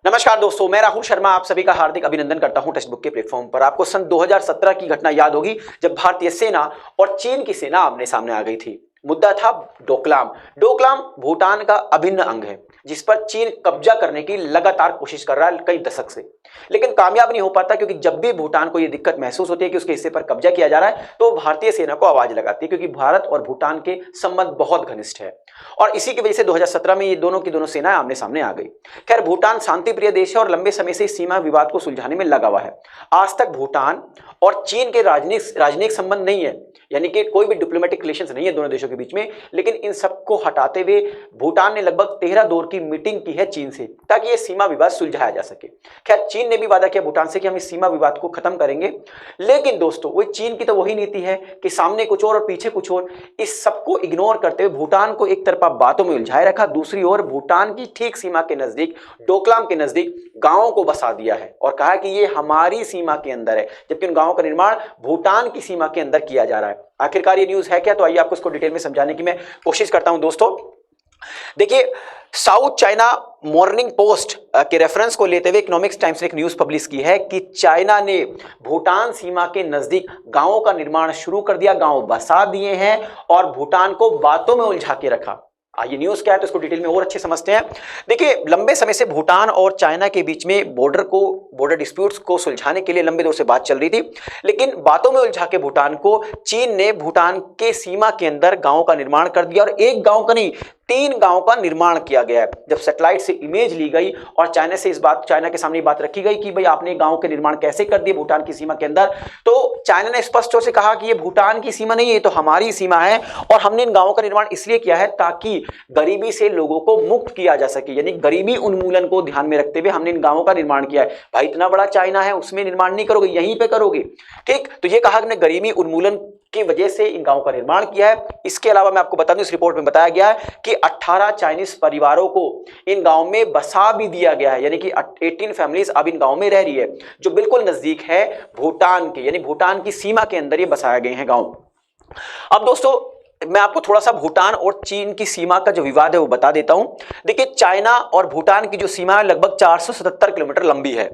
नमस्कार दोस्तों, मैं राहुल शर्मा आप सभी का हार्दिक अभिनंदन करता हूं टेक्स्ट बुक के प्लेटफॉर्म पर। आपको सन 2017 की घटना याद होगी जब भारतीय सेना और चीन की सेना आमने सामने आ गई थी। मुद्दा था डोकलाम। डोकलाम भूटान का अभिन्न अंग है जिस पर चीन कब्जा करने की लगातार कोशिश कर रहा है कई दशक से, लेकिन कामयाब नहीं हो पाता क्योंकि जब भी भूटान को यह दिक्कत महसूस होती है कि उसके हिस्से पर कब्जा किया जा रहा है तो भारतीय सेना को आवाज लगाती है, क्योंकि भारत और भूटान के संबंध बहुत घनिष्ठ है और इसी की वजह से 2017 में ये दोनों की दोनों सेनाएं आमने सामने आ गई। खैर, भूटान शांति प्रिय देश है और लंबे समय से सीमा विवाद को सुलझाने में लगा हुआ है। आज तक भूटान और चीन के राजनीतिक संबंध नहीं है, यानी कि कोई भी डिप्लोमेटिक रिलेशंस नहीं है दोनों देशों के बीच में, लेकिन इन सबको हटाते हुए भूटान ने लगभग 13 दौर की मीटिंग की है चीन से ताकि ये सीमा विवाद सुलझाया जा सके। खैर, चीन ने भी वादा किया भूटान से कि हम इस सीमा विवाद को खत्म करेंगे, लेकिन दोस्तों वही चीन की तो वही नीति है कि सामने कुछ और पीछे कुछ और। इस सबको इग्नोर करते हुए भूटान को एक तरफा बातों में उलझाए रखा, दूसरी ओर भूटान की ठीक सीमा के नजदीक डोकलाम के नजदीक गांवों को बसा दिया है और कहा कि ये हमारी सीमा के अंदर है, जबकि उन गांवों का निर्माण भूटान की सीमा के अंदर किया जा रहा है। आखिरकार ये न्यूज है क्या? तो आइए आपको इसको डिटेल में समझाने की मैं कोशिश करता हूं। दोस्तों देखिए, साउथ चाइना मॉर्निंग पोस्ट के रेफरेंस को लेते हुए इकोनॉमिक्स टाइम्स ने एक न्यूज पब्लिश की है कि चाइना ने भूटान सीमा के नजदीक गांवों का निर्माण शुरू कर दिया, गांव बसा दिए हैं और भूटान को बातों में उलझा के रखा। ये न्यूज क्या है तो इसको डिटेल में और अच्छे समझते हैं। देखिए, लंबे समय से भूटान और चाइना के बीच में बॉर्डर डिस्प्यूट्स को सुलझाने के लिए लंबे दौर से बात चल रही थी, लेकिन बातों में उलझा के भूटान को चीन ने भूटान के सीमा के अंदर गांवों का निर्माण कर दिया और एक गांव का नहीं 3 गांव का निर्माण किया गया है। जब सैटेलाइट से इमेज ली गई और चाइना के सामने बात रखी गई कि भाई आपने गांव के निर्माण कैसे कर दिए भूटान की सीमा के अंदर, तो चाइना ने स्पष्ट तौर से कहा कि ये भूटान की सीमा नहीं है, ये तो हमारी सीमा है और हमने इन गांवों का निर्माण इसलिए किया है ताकि गरीबी से लोगों को मुक्त किया जा सके, यानी गरीबी उन्मूलन को ध्यान में रखते हुए हमने इन गांवों का निर्माण किया है। भाई इतना बड़ा चाइना है, उसमें निर्माण नहीं करोगे, यहीं पे करोगे, ठीक? तो ये कहा कि गरीबी उन्मूलन की वजह से इन गांवों का निर्माण किया है। इसके अलावा मैं आपको बता दूं, इस रिपोर्ट में बताया गया है कि 18 चाइनीज परिवारों को इन गांव में बसा भी दिया गया है, यानी कि 18 फैमिलीज अब इन गांव में रह रही है जो बिल्कुल नजदीक है भूटान के, यानी भूटान की सीमा के अंदर ये बसाए गए हैं गांव। अब दोस्तों मैं आपको थोड़ा सा भूटान और चीन की सीमा का जो विवाद है वो बता देता हूं। देखिए, चाइना और भूटान की जो सीमा है लगभग 477 किलोमीटर लंबी है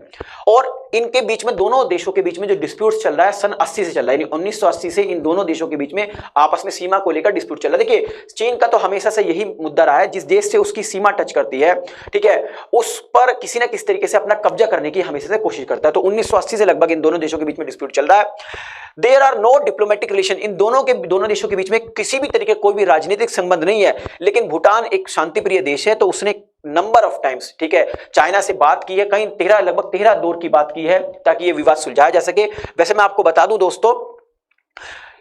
और इनके बीच में, दोनों देशों के बीच में जो डिस्प्यूट चल रहा है सन 80 से चल रहा है, यानी 1980 से इन दोनों देशों के बीच में आपस में सीमा को लेकर डिस्प्यूट चल रहा है। देखिए, चीन का तो हमेशा से यही मुद्दा रहा है, जिस देश से उसकी सीमा टच करती है, ठीक है, उस पर किसी ना किसी तरीके से अपना कब्जा करने की हमेशा से कोशिश करता है। तो 1980 से लगभग इन दोनों देशों के बीच में डिस्प्यूट चल रहा है। There are no diplomatic relation, इन दोनों देशों के बीच में किसी भी तरीके कोई भी राजनीतिक संबंध नहीं है, लेकिन भूटान एक शांति प्रिय देश है तो उसने नंबर ऑफ टाइम्स, ठीक है, चाइना से बात की है, कहीं लगभग 13 दौर की बात की है ताकि ये विवाद सुलझाया जा सके। वैसे मैं आपको बता दूं दोस्तों,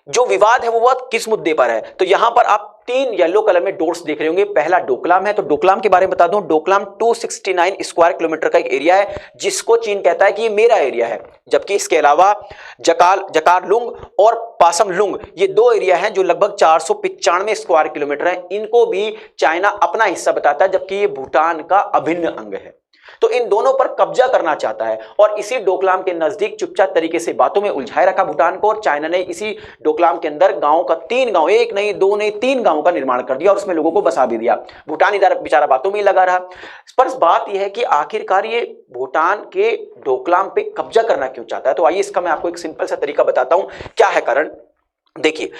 जो विवाद है वो किस मुद्दे पर है, तो यहां पर आप 3 येलो कलर में डॉट्स देख रहे होंगे। पहला डोकलाम है, तो डोकलाम के बारे में बता दूं, डोकलाम 269 स्क्वायर किलोमीटर का एक एरिया है जिसको चीन कहता है कि ये मेरा एरिया है, जबकि इसके अलावा जकारलुंग और पासमलुंग ये 2 एरिया हैं जो लगभग 495 स्क्वायर किलोमीटर है, इनको भी चाइना अपना हिस्सा बताता है, जबकि ये भूटान का अभिन्न अंग है। तो इन दोनों पर कब्जा करना चाहता है और इसी डोकलाम के नजदीक चुपचाप तरीके से बातों में उलझाए रखा भूटान को, और चाइना ने इसी डोकलाम के अंदर गांव का 3 गांव, एक नहीं, 2 नहीं, 3 गांवों का निर्माण कर दिया और उसमें लोगों को बसा भी दिया। भूटान इधर बेचारा बातों में ही लगा रहा। पर बात यह है कि आखिरकार ये भूटान के डोकलाम पे कब्जा करना क्यों चाहता है, तो आइए इसका मैं आपको एक सिंपल सा तरीका बताता हूं क्या है कारण। देखिए,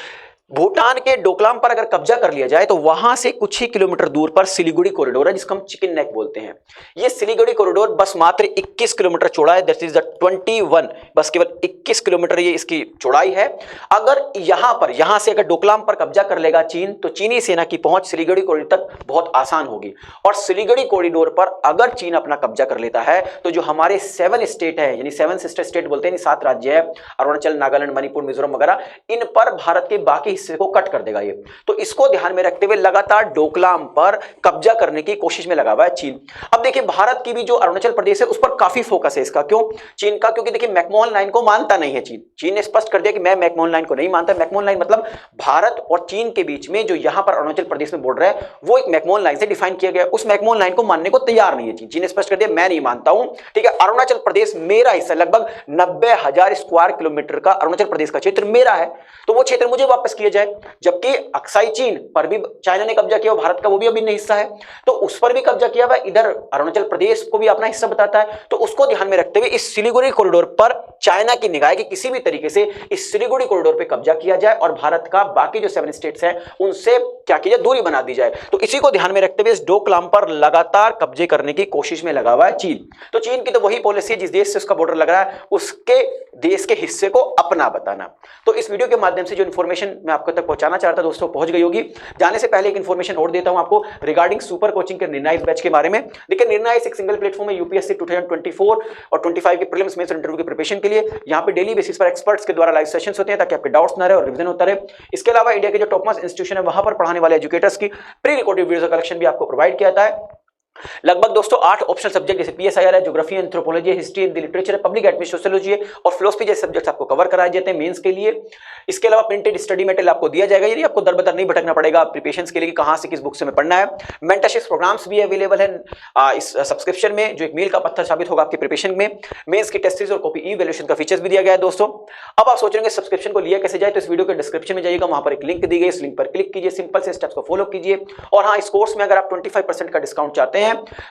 भूटान के डोकलाम पर अगर कब्जा कर लिया जाए तो वहां से कुछ ही किलोमीटर दूर पर सिलीगुड़ी कॉरिडोर है जिसको हम चिकन नेक बोलते हैं। ये सिलीगुड़ी कॉरिडोर बस मात्र 21 किलोमीटर चौड़ा है, दैट इज द 21, बस केवल 21 किलोमीटर ये इसकी चौड़ाई है। अगर यहां से अगर डोकलाम पर कब्जा कर लेगा चीन तो चीनी सेना की पहुंच सिलीगुड़ी कॉरिडोर तक बहुत आसान होगी, और सिलीगुड़ी कॉरिडोर पर अगर चीन अपना कब्जा कर लेता है तो जो हमारे 7 स्टेट है, यानी 7 सिस्टर स्टेट बोलते हैं, 7 राज्य है, अरुणाचल, नागालैंड, मणिपुर, मिजोरम वगैरह, इन पर भारत के बाकी हिस्से को कट कर देगा ये। तो इसको ध्यान में रखते हुए लगातार डोकलाम पर कब्जा करने की कोशिश में लगा हुआ है चीन। अब देखिए, भारत की भी जो अरुणाचल प्रदेश है उस पर काफी फोकस है इसका। क्यों चीन का? क्योंकि देखिए, मैकमोहन लाइन को मानता नहीं है चीन ने स्पष्ट कर दिया कि मैं मैकमोहन लाइन को नहीं मानता। मैकमोहन लाइन मतलब भारत और चीन के बीच में जो यहां पर अरुणाचल प्रदेश में बॉर्डर है वो एक मैकमोहन लाइन से डिफाइन किया गया। उस मैकमोहन लाइन को मानने को तैयार नहीं है चीन ने स्पष्ट कर दिया मैं नहीं मानता हूं, ठीक है, अरुणाचल प्रदेश मेरा हिस्सा, लगभग 90,000 स्क्वायर किलोमीटर का अरुणाचल प्रदेश का क्षेत्र मेरा है, तो वो क्षेत्र मुझे वापस किया किया जाए, जबकि अक्साई चीन पर भी चाइना ने कब्जा किया, भारत का वो भी अभिन्न हिस्सा है, तो उस पर भी कब्जा किया हुआ। इधर अरुणाचल प्रदेश को भी अपना हिस्सा बताता है, तो उसको ध्यान में रखते हुए इस सिलीगुड़ी कॉरिडोर पर चाइना की निगाह है कि किसी भी तरीके से इस सिलीगुड़ी कॉरिडोर पे कब्जा किया जाए और भारत का बाकी जो 7 स्टेट्स हैं उनसे क्या किया जाए, दूरी बना दी जाए। तो इसी को ध्यान में रखते हुए इस डोकलाम पर लगातार कब्जे करने की कोशिश में लगा हुआ है चीन। तो चीन की तो वही पॉलिसी है, जिस देश से उसका बॉर्डर लग रहा है उसके देश के हिस्से को अपना बताना। तो इस वीडियो के माध्यम से जो इन्फॉर्मेशन मैं आपको तक पहुंचाना चाहता था दोस्तों पहुंच गई होगी। जाने से पहले एक इन्फॉर्मेशन और देता हूं आपको रिगार्डिंग सुपर कोचिंग के निर्णय बैच के बारे में। देखिए निर्णय एक सिंगल प्लेटफॉर्म है यूपीएससी 2024 और 25 के प्रीलिम्स मेंस और इंटरव्यू की प्रिपरेशन के लिए। यहां पे डेली बेसिस पर एक्सपर्ट्स के द्वारा लाइव सेशंस होते हैं ताकि आपके डाउट्स ना रहे और रिवीजन होता रहे। इसके अलावा इंडिया के जो टॉप मोस्ट इंस्टीट्यूशन है वहां पर पढ़ाने वाले एजुकेटर्स की प्री रिकॉर्डेड वीडियो कलेक्शन भी आपको प्रोवाइड किया जाता है। लगभग दोस्तों 8 ऑप्शनल सब्जेक्ट जैसे पीएसआईआर है, geography, anthropology, history, Hindi literature, public administration, sociology और फिलोसफी जैसे सब्जेक्ट्स आपको कवर कराए जाते हैं मेंस के लिए। इसके अलावा प्रिंटेड स्टडी मटेरियल आपको दिया जाएगा, यानी आपको दर बदर नहीं भटकना पड़ेगा प्रिपरेशन के लिए कि कहां से किस बुक से हमें पढ़ना है। मेंटरशिप प्रोग्राम्स भी अवेलेबल है इस सब्सक्रिप्शन में, जो एक मील का पत्थर साबित होगा आपकी प्रिपरेशन में। मेंस की टेस्ट सीरीज और कॉपी इवैल्यूएशन का फीचर्स भी दिया गया है दोस्तों। अब आप सोच रहे हैं सब्सक्रिप्शन को लिया कैसे जाए, तो इस वीडियो के डिस्क्रिप्शन में जाइएगा, वहां पर एक लिंक दी गई, इस लिंक पर क्लिक कीजिए, सिंपल से स्टेप्स को फॉलो कीजिए। और हाँ, इस कोर्स में अगर आप 25% का डिस्काउंट चाहते हैं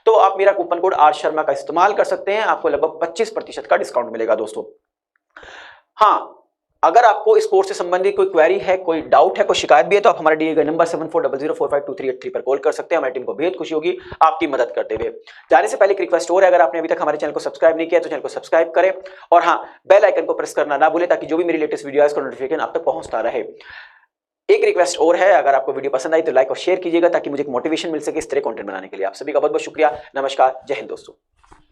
तो आप मेरा कूपन कोड आर शर्मा का इस्तेमाल कर सकते हैं, आपको लगभग 25% का डिस्काउंट मिलेगा दोस्तों। हाँ, अगर आपको इस कोर्स से संबंधित कोई क्वेरी है, कोई डाउट है, कोई शिकायत भी है, तो आप हमारे दिए गए नंबर 7400452383 पर कॉल कर सकते हैं। हमारी टीम को बेहद खुशी होगी आपकी मदद करते हुए। जाने से पहले एक रिक्वेस्ट और है, अगर आपने अभी तक हमारे चैनल को सब्सक्राइब नहीं किया तो चैनल को सब्सक्राइब करें और हाँ, बेल आइकन को प्रेस करना ना भूलें ताकि जो भी मेरी लेटेस्ट वीडियो है उसका नोटिफिकेशन आप तक पहुंचता रहे। एक रिक्वेस्ट और है, अगर आपको वीडियो पसंद आई तो लाइक और शेयर कीजिएगा ताकि मुझे एक मोटिवेशन मिल सके इस तरह कंटेंट बनाने के लिए। आप सभी का बहुत बहुत शुक्रिया। नमस्कार, जय हिंद दोस्तों।